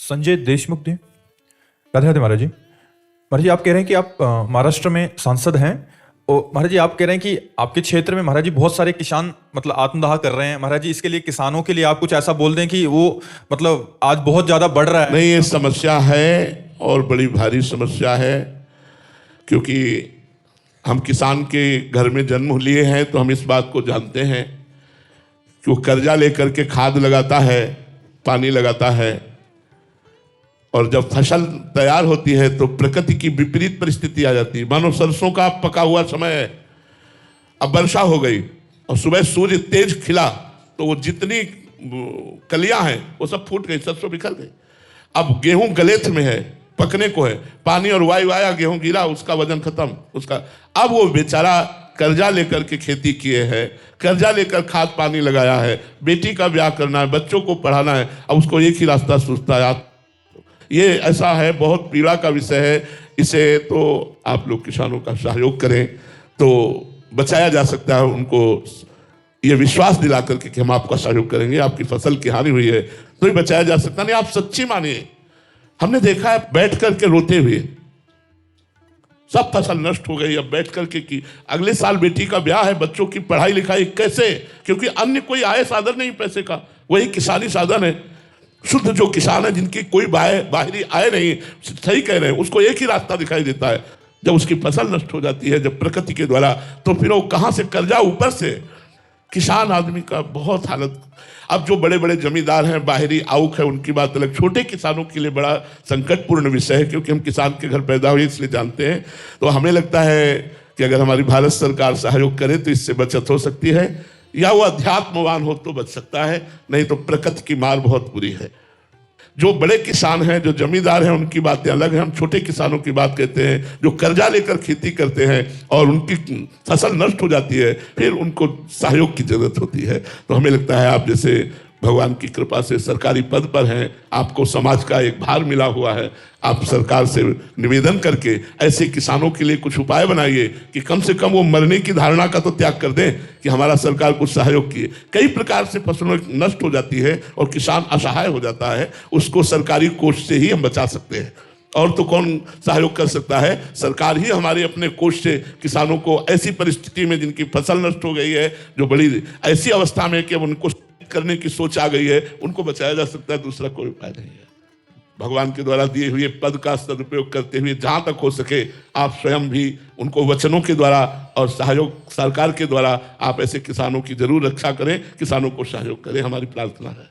संजय देशमुख जी। राधे राधे महाराज जी। महाराज जी, आप कह रहे हैं कि आप महाराष्ट्र में सांसद हैं और महाराज जी आप कह रहे हैं कि आपके क्षेत्र में महाराज जी बहुत सारे किसान मतलब आत्मदाह कर रहे हैं। महाराज जी इसके लिए किसानों के लिए आप कुछ ऐसा बोल दें कि वो मतलब आज बहुत ज्यादा बढ़ रहा है। नहीं, ये समस्या है और बड़ी भारी समस्या है, क्योंकि हम किसान के घर में जन्म लिए हैं तो हम इस बात को जानते हैं कि वो कर्जा लेकर के खाद लगाता है, पानी लगाता है, और जब फसल तैयार होती है तो प्रकृति की विपरीत परिस्थिति आ जाती है। मानो सरसों का पका हुआ समय है, अब वर्षा हो गई और सुबह सूर्य तेज खिला तो वो जितनी कलियां हैं वो सब फूट गई, सरसों बिखर गई। अब गेहूं गलेथ में है, पकने को है, पानी और वायु आया, गेहूं गिरा, उसका वजन खत्म उसका। अब वो बेचारा कर्जा लेकर के खेती किए है, कर्जा लेकर खाद पानी लगाया है, बेटी का ब्याह करना है, बच्चों को पढ़ाना है, अब उसको एक ही रास्ता सूझता है। ये ऐसा है, बहुत पीड़ा का विषय है। इसे तो आप लोग किसानों का सहयोग करें तो बचाया जा सकता है। उनको ये विश्वास दिला करके कि हम आपका सहयोग करेंगे, आपकी फसल की हानि हुई है तो ही बचाया जा सकता। नहीं, आप सच्ची मानिए, हमने देखा है बैठ करके रोते हुए, सब फसल नष्ट हो गई। अब बैठ करके कि अगले साल बेटी का ब्याह है, बच्चों की पढ़ाई लिखाई कैसे, क्योंकि अन्य कोई आय साधन नहीं पैसे का, वही किसानी साधन है। शुद्ध जो किसान है, जिनकी कोई बाहरी आय नहीं, सही कह रहे हैं, उसको एक ही रास्ता दिखाई देता है। जब उसकी फसल नष्ट हो जाती है जब प्रकृति के द्वारा, तो फिर वो कहाँ से कर्जा, ऊपर से किसान आदमी का बहुत हालत। अब जो बड़े बड़े जमींदार हैं, बाहरी आउक है, उनकी बात अलग। छोटे किसानों के लिए बड़ा संकटपूर्ण विषय है, क्योंकि हम किसान के घर पैदा हुए इसलिए जानते हैं। तो हमें लगता है कि अगर हमारी भारत सरकार सहयोग करे तो इससे बचत हो सकती है, या वो अध्यात्मवान हो तो बच सकता है, नहीं तो प्रकृति की मार बहुत बुरी है। जो बड़े किसान हैं, जो जमींदार हैं, उनकी बातें अलग हैं। हम छोटे किसानों की बात कहते हैं, जो कर्जा लेकर खेती करते हैं और उनकी फसल नष्ट हो जाती है, फिर उनको सहयोग की जरूरत होती है। तो हमें लगता है आप जैसे भगवान की कृपा से सरकारी पद पर हैं, आपको समाज का एक भार मिला हुआ है, आप सरकार से निवेदन करके ऐसे किसानों के लिए कुछ उपाय बनाइए कि कम से कम वो मरने की धारणा का तो त्याग कर दें कि हमारा सरकार कुछ सहयोग किए। कई प्रकार से फसलों नष्ट हो जाती है और किसान असहाय हो जाता है, उसको सरकारी कोष से ही हम बचा सकते हैं। और तो कौन सहयोग कर सकता है? सरकार ही हमारे अपने कोष से किसानों को ऐसी परिस्थिति में जिनकी फसल नष्ट हो गई है, जो बड़ी ऐसी अवस्था में कि उनको करने की सोच आ गई है, उनको बचाया जा सकता है। दूसरा कोई उपाय नहीं है। भगवान के द्वारा दिए हुए पद का सदुपयोग करते हुए जहां तक हो सके आप स्वयं भी उनको वचनों के द्वारा और सहयोग सरकार के द्वारा आप ऐसे किसानों की जरूर रक्षा करें, किसानों को सहयोग करें, हमारी प्रार्थना है।